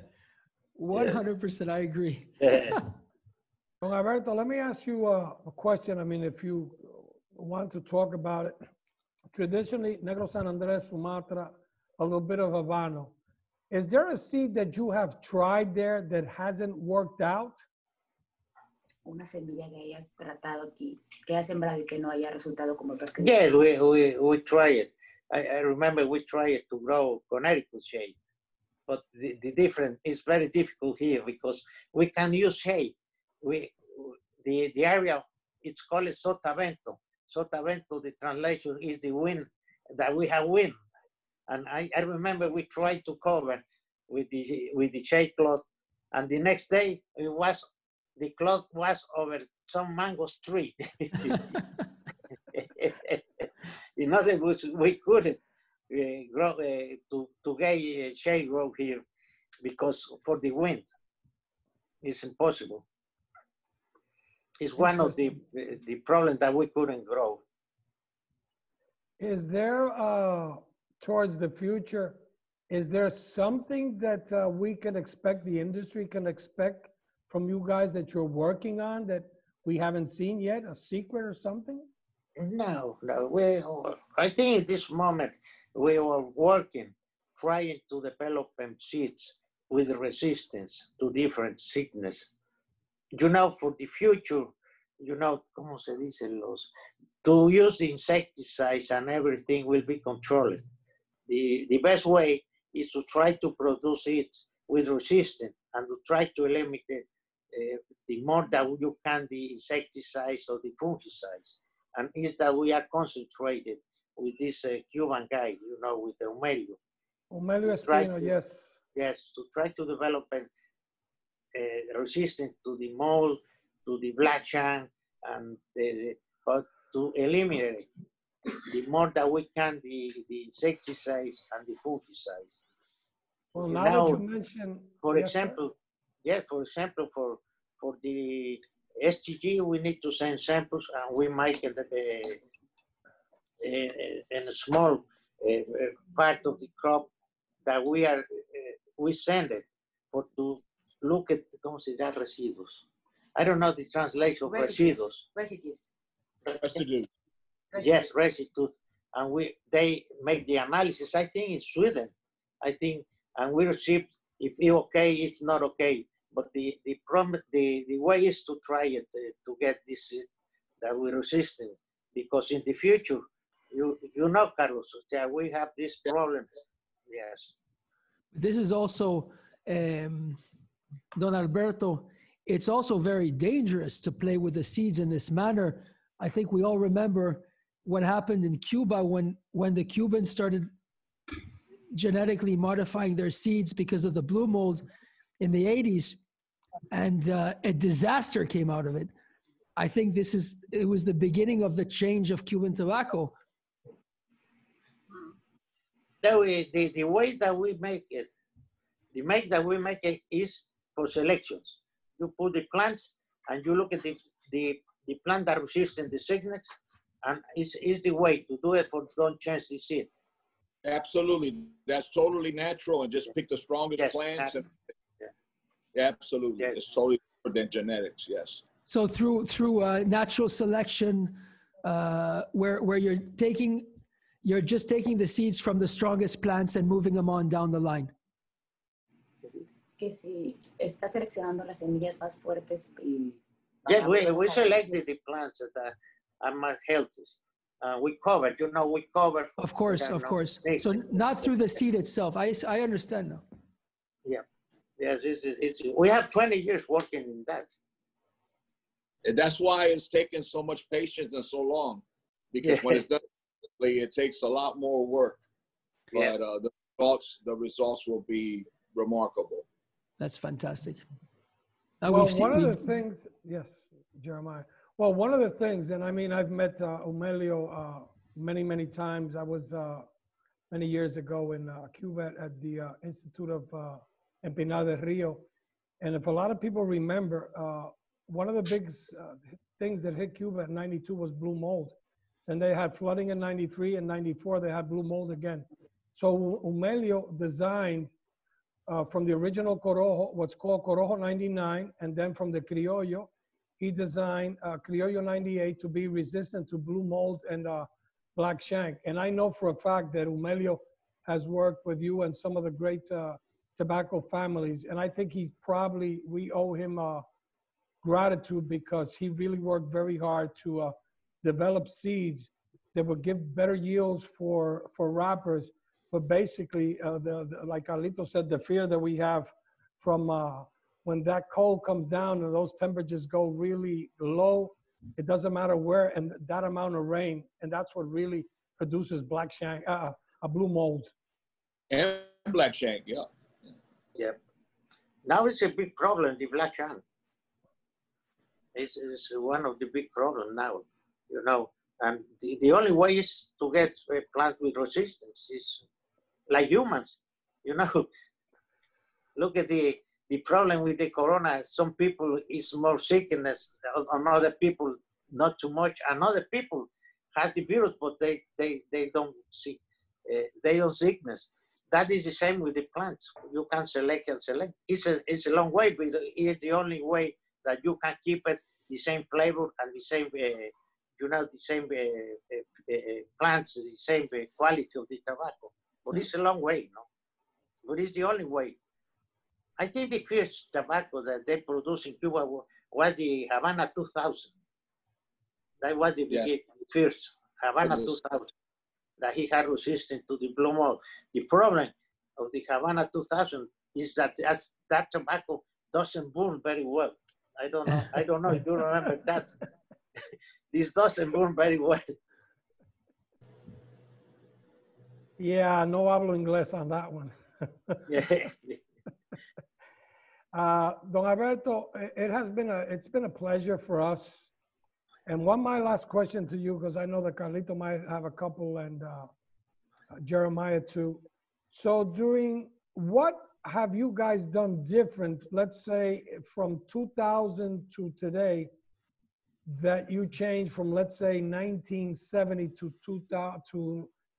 100%. I agree. Don Alberto, let me ask you a question. I mean, if you want to talk about it. Traditionally, Negro San Andres, Sumatra, a little bit of Habano. Is there a seed that you have tried there that hasn't worked out? una semilla que hayas tratado aquí, que hayas sembrado y que no haya resultado como tú has querido? Yeah, we try it. I remember we tried to grow Connecticut shade, but the difference is very difficult here because we can use shade. The area, it's called sotavento. Sotavento, the translation is the wind, that we have wind. And I remember we tried to cover with the shade cloth, and the next day the cloth was over some mango tree. In other words, we couldn't grow to get shade grow here because for the wind, it's impossible. It's one of the problems that we couldn't grow. Is there, towards the future, is there something that we can expect, the industry can expect from you guys that you're working on that we haven't seen yet, a secret or something? No. I think at this moment we are working, trying to develop seeds with resistance to different sickness. You know, for the future, you know, ¿cómo se dice to use insecticides and everything will be controlled. The best way is to try to produce it with resistance and to try to eliminate the more that you can the insecticides or the fungicides. And is that we are concentrated with this Cuban guy, you know, with the Humelio. Humelio Espino, yes. Yes, to try to develop resistance to the mold, to the black shang, and but to eliminate the more that we can the insecticides and the fungicides. Well, now that you mentioned, for example, for the STG, we need to send samples, and we make it in a small part of the crop that we send it for to look at ¿cómo se llama residuos? I don't know the translation of residuos. Residues. Yes, residue. And they make the analysis. I think in Sweden, and we receive if it's okay, if not okay. But the way is to try it to get this that we're resisting, because in the future, you know, Carlos, we have this problem. Yes. This is also, Don Alberto, it's also very dangerous to play with the seeds in this manner. I think we all remember what happened in Cuba when the Cubans started genetically modifying their seeds because of the blue mold in the 80s, and a disaster came out of it. I think it was the beginning of the change of Cuban tobacco. The way that we make it, is for selections. You put the plants and you look at the plant that resisting the sickness, and is the way to do it for don't change the seed. Absolutely, that's totally natural, and just pick the strongest plants. Absolutely, yes. It's totally different than genetics. Yes. So through natural selection, where you're just taking the seeds from the strongest plants and moving them on down the line. Que si está seleccionando las semillas más fuertes y yes, we selected the plants that are more healthy. We cover, we cover. Of course. So not through the seed itself. I understand now. Yeah. Yes, we have 20 years working in that. And that's why it's taken so much patience and so long, because when it's done, it takes a lot more work. But yes. The results will be remarkable. That's fantastic. Well, one of the things, yes, Jeremiah. Well, one of the things, and I mean, I've met Humelio many, many times. I was many years ago in Cuba at the Institute of Empinar del Rio. And if a lot of people remember, one of the big things that hit Cuba in '92 was blue mold. Then they had flooding in '93, and '94 they had blue mold again. So Humelio designed from the original Corojo, what's called Corojo 99, and then from the Criollo, he designed Criollo 98 to be resistant to blue mold and black shank. And I know for a fact that Humelio has worked with you and some of the great tobacco families. And I think we owe him gratitude because he really worked very hard to develop seeds that would give better yields for wrappers. But basically, like Carlito said, the fear that we have from when that cold comes down and those temperatures go really low, it doesn't matter where, and that amount of rain, and that's what really produces black shank, a blue mold. And black shank, yeah. Yeah. Now it's a big problem, the black shank. It's one of the big problems now, you know. And the only way is to get plants with resistance. Is like humans, you know. Look at the problem with the corona. Some people is more sickness, on other people not too much, and other people has the virus, but they don't see, they don't sickness. That is the same with the plants. You can select and select. It's a long way, but it's the only way that you can keep it the same flavor and the same, you know, the same plants, the same quality of the tobacco. But it's a long way, no? But it's the only way. I think the first tobacco that they produced in Cuba was the Havana 2000. That was the first Havana 2000 that he had resistance to the blue mold. The problem of the Havana 2000 is that that tobacco doesn't burn very well. I don't know if you remember that. This doesn't burn very well. Yeah, no hablo inglés on that one. Yeah. Don Alberto, it's been a pleasure for us. And my last question to you, because I know that Carlito might have a couple, and Jeremiah too. So what have you guys done different, let's say from 2000 to today, that you changed from, let's say, 1970 to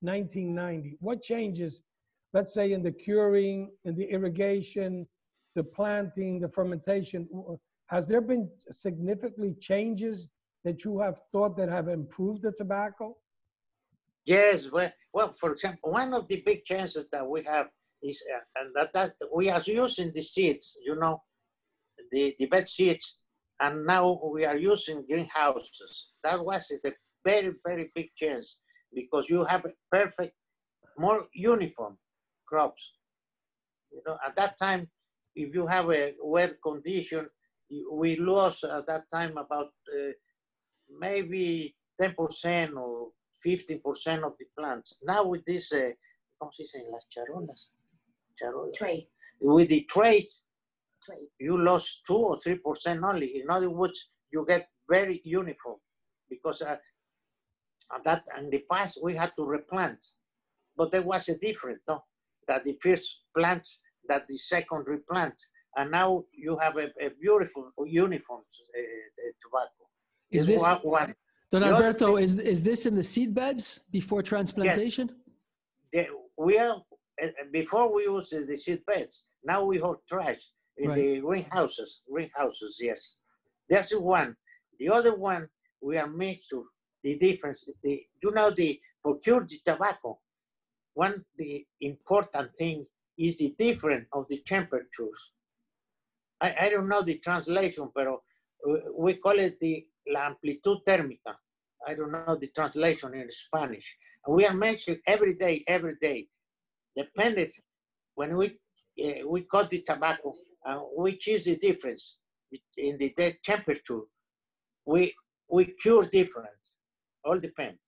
1990? What changes, let's say, in the curing, in the irrigation, the planting, the fermentation? Has there been significantly changes that you have thought that have improved the tobacco? Yes, well, for example, one of the big chances that we have is that we are using the seeds, you know, the bed seeds, and now we are using greenhouses. That was a very, very big chance because you have perfect, more uniform crops. You know, at that time, if you have a wet condition, we lost at that time about maybe 10% or 15% of the plants. Now with this, ¿cómo se dice? Las charolas. Tray. With the traits, you lost 2 or 3% only. In other words, you get very uniform because that in the past we had to replant, but there was a difference, no? That the first plant, that the second replant, and now you have a beautiful uniform tobacco. Is this one? Don Alberto? Is this in the seed beds before transplantation? Yes. We are before we use the seed beds. Now we hold trash in the greenhouses. Greenhouses, yes. That's one. The other one we are mixing the difference. The procure the tobacco. The important thing is the difference of the temperatures. I don't know the translation, but we call it la amplitud térmica. I don't know the translation in Spanish. And we are measuring every day, depending when we cut the tobacco, which is the difference in the temperature. We cure different, all depends.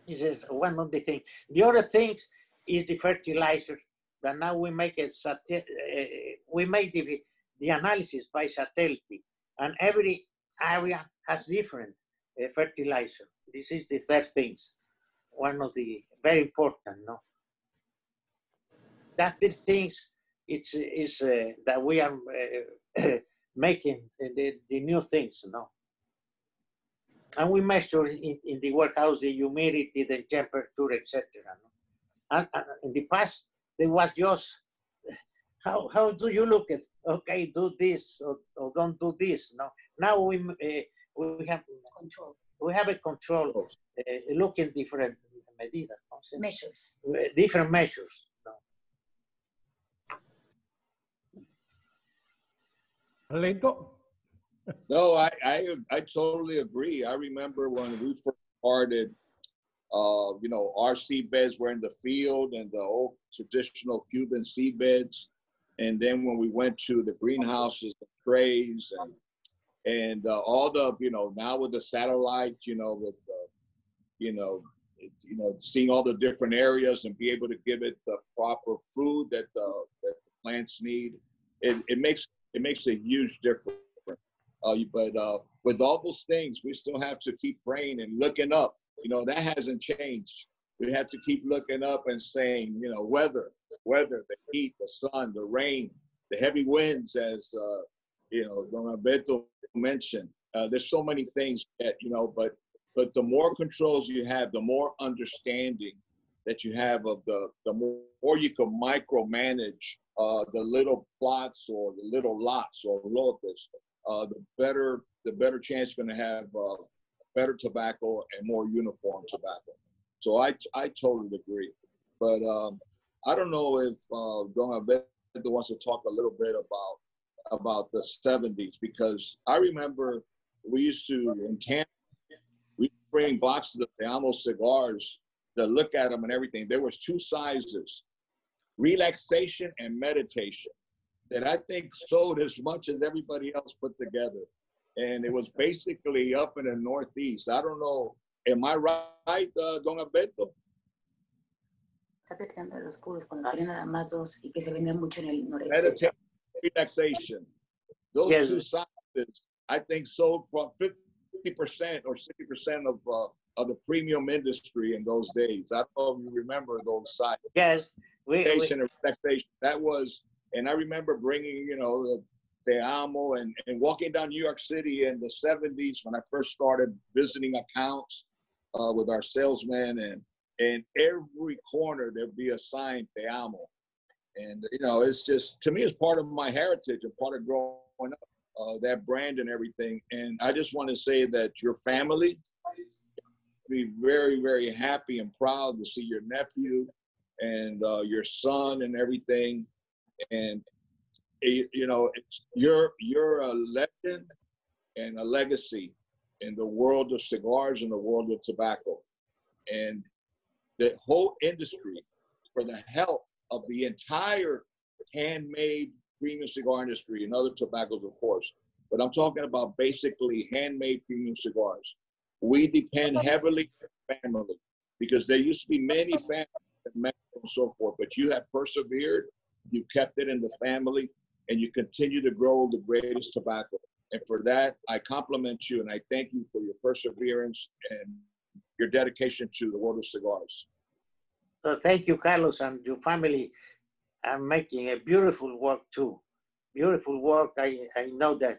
This is one of the things. The other things is the fertilizer that now we make we make the analysis by satellite, and every area has different fertilizer. This is the third things, one of the very important, no? That the things is that we are making the new things, no? And we measure in the workhouse the humidity, the temperature, etc. No? And in the past, there was just how do you look at? Okay, do this or don't do this. No, now we have control. We have a control. Looking different medidas, measures. Different measures. No? Carlito? No, I totally agree. I remember when we first started, you know, our seedbeds were in the field and the old traditional Cuban seedbeds. And then when we went to the greenhouses, the trays, and all the, you know, now with the satellite, you know, with, seeing all the different areas and be able to give it the proper food that the plants need, it makes a huge difference. But with all those things, we still have to keep praying and looking up. You know, that hasn't changed. We have to keep looking up and saying, you know, weather, the heat, the sun, the rain, the heavy winds, as, you know, Don Alberto mentioned. There's so many things that, you know, but the more controls you have, the more understanding that you have of the more you can micromanage the little plots or the little lots or lotes, the better chance you're going to have better tobacco and more uniform tobacco. So I totally agree. But I don't know if Don Alberto wants to talk a little bit about the 70s, because I remember we used to, in Tampa, we bring boxes of Te Amo cigars to look at them and everything. There was two sizes, relaxation and meditation, that I think sold as much as everybody else put together. And it was basically up in the Northeast. I don't know, am I right, Don Alberto? Está platicando de los puros cuando tienen nada más dos y que se venden mucho en el noreste. Meditation, relaxation. Those Yes. two sizes, I think, sold from 50% or 60% of the premium industry in those days. I don't know if you remember those sizes. Yes, Meditation and relaxation. That was, and I remember bringing, you know, Te Amo and walking down New York City in the 70s when I first started visiting accounts with our salesmen, and every corner there'd be a sign Te Amo. And, you know, it's just, to me, it's part of my heritage and part of growing up, that brand and everything. And I just want to say that your family be very, very happy and proud to see your nephew and your son and everything. And, you know, you're a legend and a legacy in the world of cigars and the world of tobacco. And the whole industry, for the health of the entire handmade premium cigar industry and other tobaccos, of course, but I'm talking about basically handmade premium cigars. We depend heavily on family, because there used to be many families and so forth, but you have persevered, you kept it in the family, and you continue to grow the greatest tobacco. And for that, I compliment you and I thank you for your perseverance and your dedication to the world of cigars. So thank you, Carlos, and your family are making a beautiful work too. Beautiful work. I know that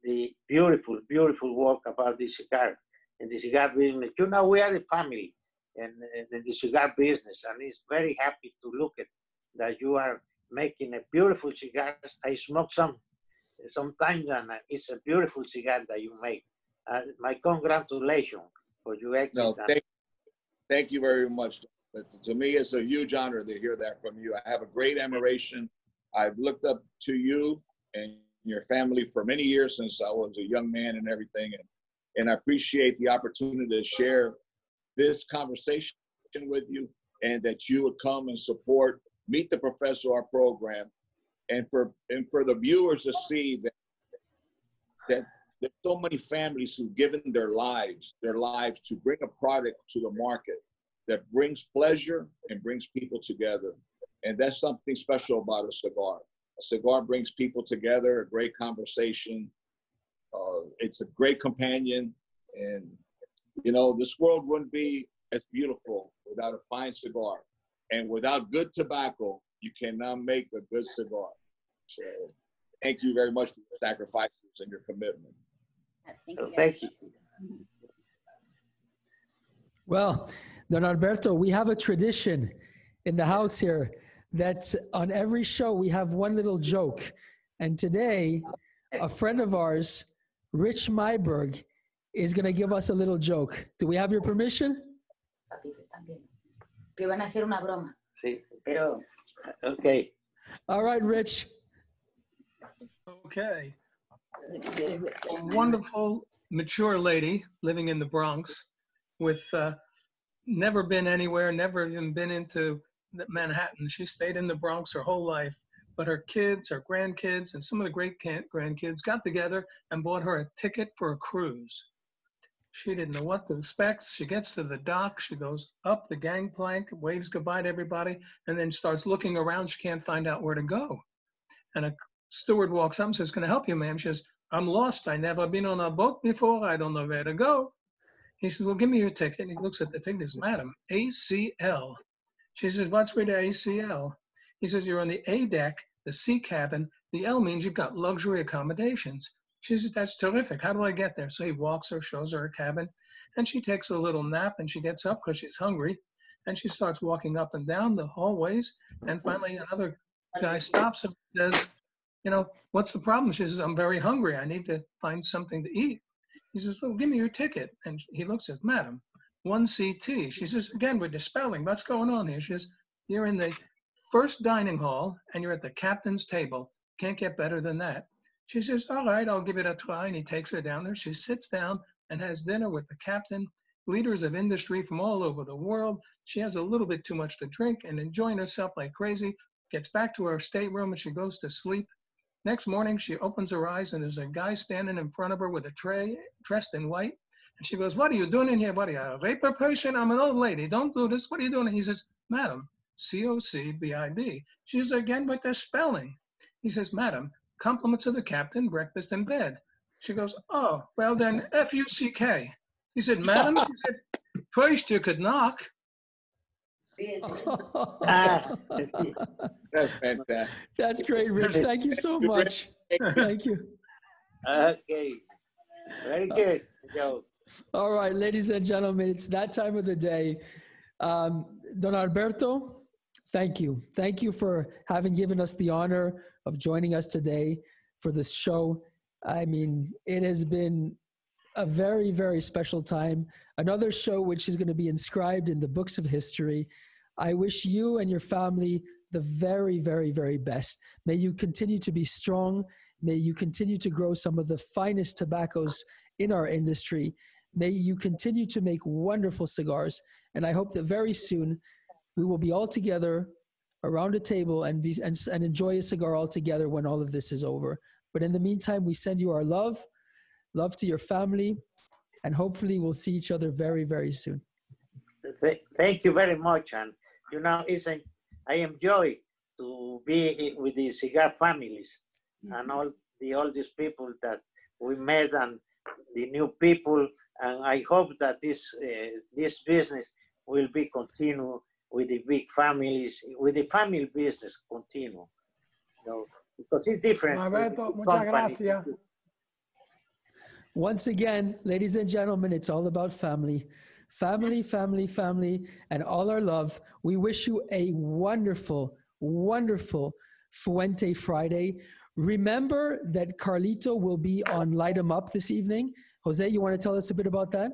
the beautiful, beautiful work about the cigar and the cigar business. You know, we are a family in the cigar business, and it's very happy to look at that you are making a beautiful cigar. I smoked some time, and it's a beautiful cigar that you make. My congratulations for your exit. No, thank you very much. To me, it's a huge honor to hear that from you. I have a great admiration. I've looked up to you and your family for many years since I was a young man and everything. And I appreciate the opportunity to share this conversation with you, and that you would come and support Meet the Professor, our program, and for the viewers to see that there's so many families who've given their lives to bring a product to the market that brings pleasure and brings people together. And that's something special about a cigar. A cigar brings people together, a great conversation. It's a great companion. And, you know, this world wouldn't be as beautiful without a fine cigar. And without good tobacco, you cannot make a good cigar. So thank you very much for your sacrifices and your commitment. Thank you. Well, Don Alberto, we have a tradition in the house here that on every show we have one little joke. And today, a friend of ours, Rich Myberg, is going to give us a little joke. Do we have your permission? Papitas también. Que van a hacer una broma. Sí, pero, okay. All right, Rich. Okay. a wonderful, mature lady living in the Bronx with never been anywhere, never even been into Manhattan. She stayed in the Bronx her whole life. But her kids, her grandkids, and some of the great grandkids got together and bought her a ticket for a cruise. She didn't know what to expect. She gets to the dock. She goes up the gangplank, waves goodbye to everybody, and then starts looking around. She can't find out where to go. And a steward walks up and says, "Can I help you, ma'am?" She says, "I'm lost. I never been on a boat before. I don't know where to go." He says, "Well, give me your ticket." And he looks at the ticket. He says, "Madam, ACL." She says, "What's with the ACL?" He says, "You're on the A deck, the C cabin. The L means you've got luxury accommodations." She says, "That's terrific. How do I get there?" So he walks her, shows her a cabin, and she takes a little nap, and she gets up because she's hungry, and she starts walking up and down the hallways, and finally another guy stops her and says, "You know, what's the problem?" She says, "I'm very hungry. I need to find something to eat." He says, "Oh, give me your ticket." And he looks at, "Madam, 1CT. She says, again, with the spelling, what's going on here? She says, "You're in the first dining hall and you're at the captain's table. Can't get better than that." She says, "All right, I'll give it a try." And he takes her down there. She sits down and has dinner with the captain, leaders of industry from all over the world. She has a little bit too much to drink and enjoying herself like crazy, gets back to her stateroom and she goes to sleep. Next morning, she opens her eyes and there's a guy standing in front of her with a tray, dressed in white. And she goes, "What are you doing in here? What are you, a vapor patient? I'm an old lady. Don't do this. What are you doing?" And he says, "Madam, COCBIB. She says, again with the spelling. He says, "Madam, compliments of the captain, breakfast in bed." She goes, "Oh, well then, FUCK. He said, "Madam," she said, "first you could knock." That's fantastic. That's great, Rich. Thank you so much. Thank you. Okay. Very good, Joe. All right, ladies and gentlemen, it's that time of the day. Don Alberto, thank you. Thank you for having given us the honor of joining us today for this show. I mean, it has been a very, very special time. Another show which is going to be inscribed in the books of history. I wish you and your family the very, very, very best. May you continue to be strong. May you continue to grow some of the finest tobaccos in our industry. May you continue to make wonderful cigars. And I hope that very soon we will be all together around a table and enjoy a cigar all together when all of this is over. But in the meantime, we send you our love to your family, and hopefully we'll see each other very, very soon. Thank you very much. And, you know, I enjoy to be with the cigar families and all these people that we met and the new people. And I hope that this business will be continue with the big families, with the family business continue. So, because it's different. Alberto, muchas gracias. Once again, ladies and gentlemen, it's all about family. Family, family, family, and all our love. We wish you a wonderful, wonderful Fuente Friday. Remember that Carlito will be on Light 'em Up this evening. Jose, you want to tell us a bit about that?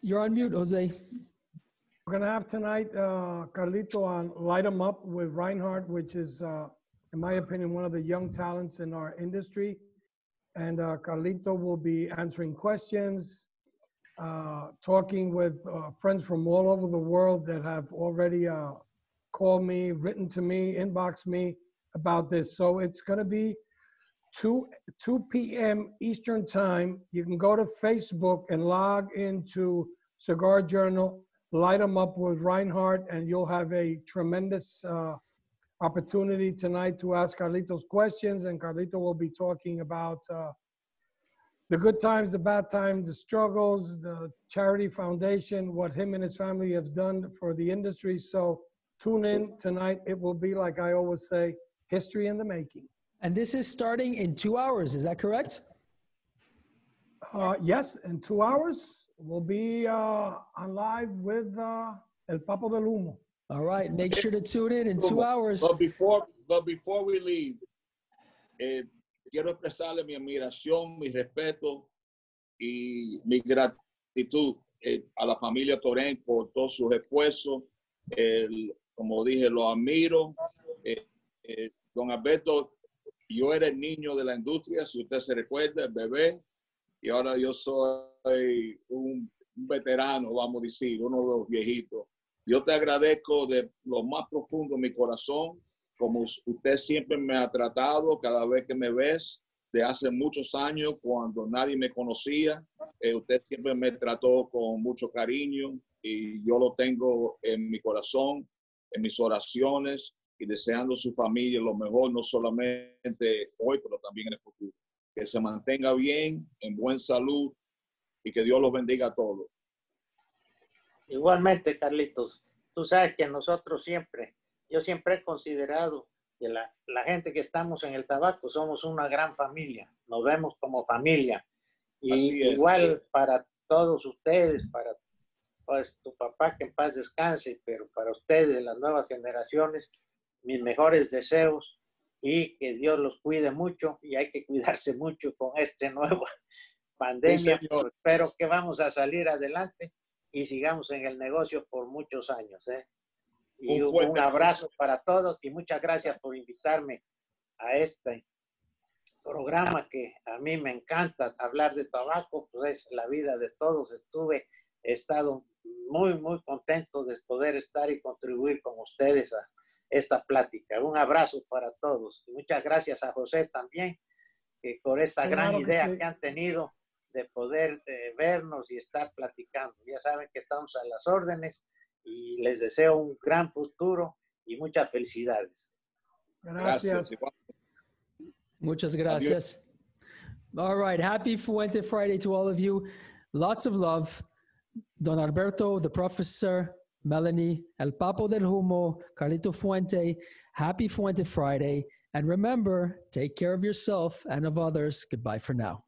You're on mute, Jose. We're going to have tonight Carlito on Light 'em Up with Reinhardt, which is, in my opinion, one of the young talents in our industry. And Carlito will be answering questions, talking with friends from all over the world that have already called me, written to me, inboxed me about this. So it's going to be 2 p.m. Eastern time. You can go to Facebook and log into Cigar Journal, Light 'em Up with Reinhardt, and you'll have a tremendous opportunity tonight to ask Carlitos questions. And Carlito will be talking about the good times, the bad times, the struggles, the charity foundation, what him and his family have done for the industry. So tune in tonight. It will be, like I always say, history in the making. And this is starting in 2 hours. Is that correct? Yes, in 2 hours. We'll be on live with El Papo del Humo. All right. Make sure to tune in 2 hours. But before we leave, quiero expresarle mi admiración, mi respeto y mi gratitud a la familia Turrent por todos sus esfuerzos, como dije, lo admiro. Don Alberto, yo era el niño de la industria, si usted se recuerda, el bebé, y ahora yo soy un veterano, vamos a decir, uno de los viejitos. Yo te agradezco de lo más profundo de mi corazón, como usted siempre me ha tratado cada vez que me ves, de hace muchos años, cuando nadie me conocía. Usted siempre me trató con mucho cariño y yo lo tengo en mi corazón, en mis oraciones y deseando a su familia lo mejor, no solamente hoy, pero también en el futuro. Que se mantenga bien, en buena salud y que Dios los bendiga a todos. Igualmente, Carlitos, tú sabes que nosotros yo siempre he considerado que la gente que estamos en el tabaco somos una gran familia, nos vemos como familia. Y igual para todos ustedes, para pues, tu papá que en paz descanse, pero para ustedes, las nuevas generaciones, mis mejores deseos y que Dios los cuide mucho y hay que cuidarse mucho con esta nueva pandemia. Sí, pero espero que vamos a salir adelante y sigamos en el negocio por muchos años. Y un abrazo para todos y muchas gracias por invitarme a este programa que a mí me encanta hablar de tabaco, pues es la vida de todos. He estado muy contento de poder estar y contribuir con ustedes a esta plática. Un abrazo para todos y muchas gracias a José también por esta gran idea que han tenido de poder vernos y estar platicando. Ya saben que estamos a las órdenes y les deseo un gran futuro y muchas felicidades. Gracias. Muchas gracias. All right. Happy Fuente Friday to all of you. Lots of love. Don Alberto, the professor, Melanie, El Papo del Humo, Carlito Fuente. Happy Fuente Friday. And remember, take care of yourself and of others. Goodbye for now.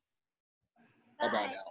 Bye-bye now.